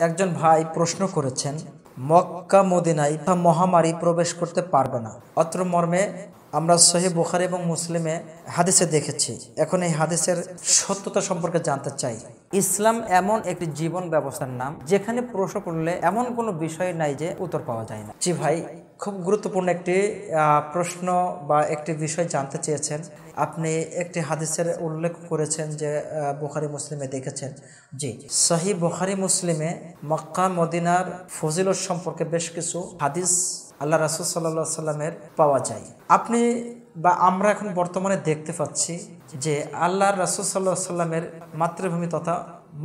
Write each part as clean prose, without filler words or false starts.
একজন ভাই প্রশ্ন করেছেন, মক্কা মদিনায় মহামারী প্রবেশ করতে পারবে না। অত্র মর্মে আমরা সহিহ বুখারী এবং মুসলিমে হাদিসে দেখেছি। এখন এই হাদিসের সত্যতা সম্পর্কে জানতে চাই। ইসলাম এমন একটি জীবন ব্যবস্থার নাম যেখানে প্রশ্ন করলে এমন কোনো বিষয় নাই যে উত্তর পাওয়া যায় না। জি ভাই, খুব গুরুত্বপূর্ণ একটি প্রশ্ন বা একটি বিষয় জানতে চেয়েছেন। আপনি একটি হাদিসের উল্লেখ করেছেন যে বুখারী মুসলিমে দেখেছেন। জি, সহিহ বুখারী মুসলিমে মক্কা মদিনার ফজিলত সম্পর্কে বেশ কিছু হাদিস আল্লাহ রাসূল সাল্লাল্লাহু আলাইহি সাল্লামের পাওয়া যায়। আপনি বা আমরা এখন বর্তমানে দেখতে পাচ্ছি যে আল্লাহ রাসূল সাল্লাল্লাহু আলাইহি সাল্লামের মাতৃভূমি তথা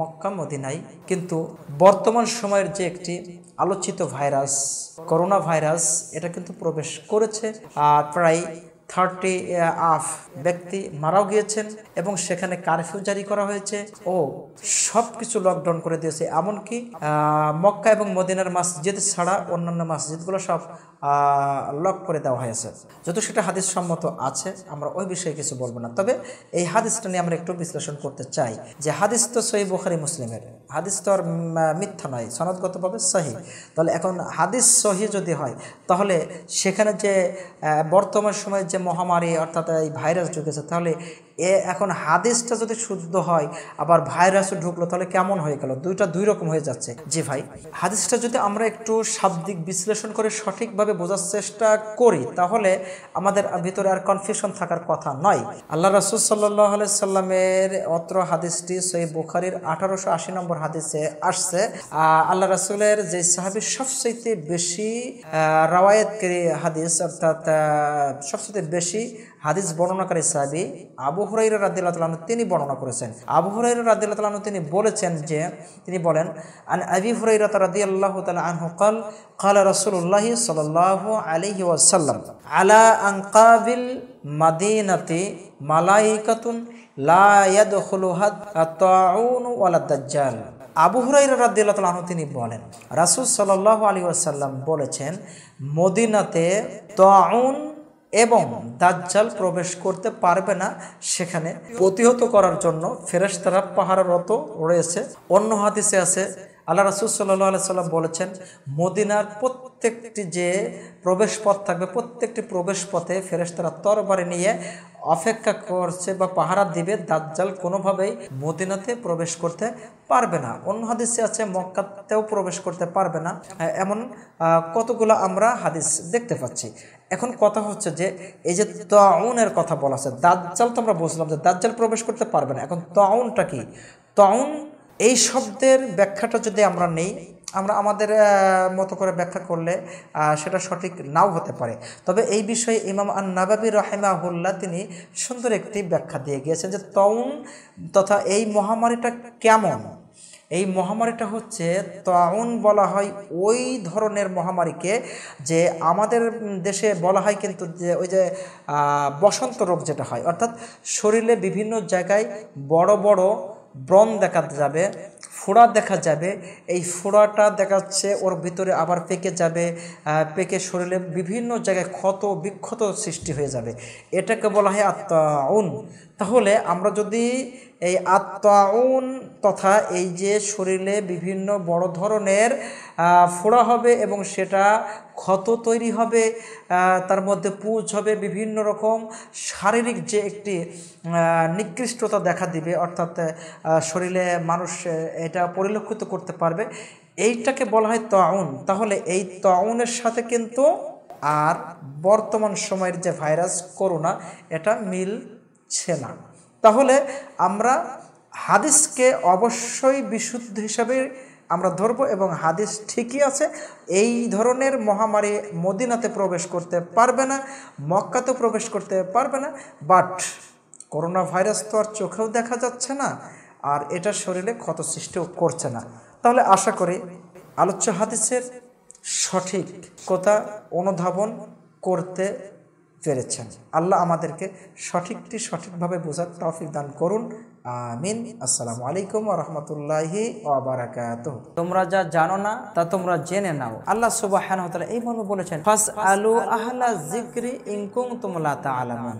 মক্কা মদিনায় কিন্তু বর্তমান সময়ের যে একটি আলোচিত ভাইরাস করোনা ভাইরাস, এটা কিন্তু প্রবেশ করেছে। প্রায় 30 ব্যক্তি মারাও গিয়েছেন এবং সেখানে কারফিউ জারি করা হয়েছে ও সবকিছু লকডাউন করে দিয়েছে। এমনকি মক্কা এবং মদিনার মসজিদ ছাড়া অন্যান্য মসজিদগুলো সব লক করে দেওয়া হয়েছে। যদিও সেটা হাদিস সম্মত আছে, আমরা ওই বিষয়ে কিছু বলবো না। তবে এই হাদিসটা নিয়ে আমরা একটু বিশ্লেষণ করতে চাই যে হাদিস তো সহিহ বুখারী মুসলিমের হাদিস, তো আর মিথ্যা নয়, সনদগতভাবে সহিহ। তাহলে এখন হাদিস সহিহ যদি হয়, তাহলে সেখানে যে বর্তমান সময়ে যে মহামারী অর্থাৎ এই ভাইরাস ঢুকেছে, তাহলে এখন হাদিসটা যদি শুদ্ধ হয় আবার ভাইরাসও ঢুকলো, তাহলে কেমন হয়ে গেল? দুইটা দুই রকম হয়ে যাচ্ছে। জি ভাই, হাদিসটা যদি আমরা একটু শাব্দিক বিশ্লেষণ করে সঠিকভাবে বোঝার চেষ্টা করি, তাহলে আমাদের ভিতরে আর কনফিউশন থাকার কথা নয়। আল্লাহ রাসূল সাল্লাল্লাহু আলাইহি সাল্লামের অত্র হাদিসটি সহিহ বুখারীর 1880 নম্বর হাদিসে আসছে। আল্লাহ রাসূলের যে সাহাবী সবচেয়ে বেশি রাওয়ায়াতকারী হাদিস, অর্থাৎ সবচেয়ে বেশি হাদিস বর্ণনাকারী সাহাবী আবু হুরায়রা রাদিয়াল্লাহু তাআলা আনহু, তিনি বর্ণনা করেছেন। আবু হুরায়রা রাদিয়াল্লাহু তাআলা আনহু তিনি বলেছেন যে, তিনি বলেন, আন আবি হুরায়রা রাদিয়াল্লাহু তাআলা আনহু قال قال رسول الله صلى الله عليه وسلم على أنقاب المدينة ملائكة لا يدخلها الطاعون ولا الدجال। আবু হুরায়রা রাদিয়াল্লাহু তাআলা আনহু তিনি বলেন, রাসূল সাল্লাল্লাহু আলাইহি ওয়াসাল্লাম বলেছেন, মদিনাতে তাউন এবং দাজ্জাল প্রবেশ করতে পারবে না। সেখানে প্রতিহত করার জন্য ফেরেশতারা পাহারারত রয়েছে। অন্য হাদিসে আছে আল্লাহ রাসূল সাল্লাল্লাহু আলাইহি সাল্লাম বলেছেন, মদিনার প্রত্যেকটি যে প্রবেশ পথ থাকবে, প্রত্যেকটি প্রবেশ পথে ফেরেশতারা তরবারি নিয়ে অপেক্ষা করছে বা পাহারা দিবে, দাজ্জাল কোনোভাবেই মদিনাতে প্রবেশ করতে পারবে না। অন্য হাদিসে আছে মক্কাতেও প্রবেশ করতে পারবে না। এমন কতগুলো আমরা হাদিস দেখতে পাচ্ছি। এখন কথা হচ্ছে যে এই যে তাউনের কথা বলা আছে, দাজ্জাল তো আমরা বুঝলাম যে দাজ্জাল প্রবেশ করতে পারবে না। এখন তাউনটা কি? তাউন এই শব্দের ব্যাখ্যাটা যদি আমরা নেই, আমরা আমাদের মতো করে ব্যাখ্যা করলে সেটা সঠিক নাও হতে পারে। তবে এই বিষয়ে ইমাম আন-নাবাবী রাহিমাহুল্লাহ তিনি সুন্দর একটি ব্যাখ্যা দিয়ে গিয়েছেন যে তাউন তথা এই মহামারীটা কেমন। এই মহামারীটা হচ্ছে, তাউন বলা হয় ওই ধরনের মহামারীকে যে আমাদের দেশে বলা হয় কিন্তু যে ওই যে বসন্ত রোগ যেটা হয়, অর্থাৎ শরীরে বিভিন্ন জায়গায় বড় বড় ব্রণ দেখা যাবে, ফোড়া দেখা যাবে। এই ফোড়াটা দেখাচ্ছে ওর ভিতরে আবার পেকে যাবে, পেকে শরীরে বিভিন্ন জায়গায় ক্ষত বিক্ষত সৃষ্টি হয়ে যাবে। এটাকে বলা হয় আত-তাউন। তাহলে আমরা যদি এই আত-তাউন তথা এই যে শরীরে বিভিন্ন বড় ধরনের ফোড়া হবে এবং সেটা ক্ষত তৈরি হবে, তার মধ্যে পুঁজ হবে, বিভিন্ন রকম শারীরিক যে একটি নিকৃষ্টতা দেখা দিবে, অর্থাৎ শরীরে মানুষ এটা পরিলক্ষিত করতে পারবে, এইটাকে বলা হয় তাউন। তাহলে এই তাউনের সাথে কিন্তু আর বর্তমান সময়ের যে ভাইরাস করোনা, এটা মিলছে না। তাহলে আমরা হাদিসকে অবশ্যই বিশুদ্ধ হিসাবে আমরা ধরবো এবং হাদিস ঠিকই আছে। এই ধরনের মহামারী মদিনাতে প্রবেশ করতে পারবে না, মক্কাতে প্রবেশ করতে পারবে না। বাট করোনা ভাইরাস তো আর চোখেও দেখা যাচ্ছে না, আর এটা শরীরে ক্ষত সৃষ্টিও করছে না। তাহলে আশা করি আলোচ্য হাদিসের সঠিক কথা অনুধাবন করতে পেরেছেন। আল্লাহ আমাদেরকে সঠিকটি সঠিকভাবে বোঝার তৌফিক দান করুন। আমিন। আসসালামু আলাইকুম ওয়া রাহমাতুল্লাহি ওয়া বারাকাতুহু। তোমরা যা জানো না তা তোমরা জেনে নাও। আল্লাহ সুবহানাহু ওয়া তাআলা এই মর্মে বলেছেন, ফাসআলু আহলা যিকরি ইন কুনতুম লা তা'লামুন।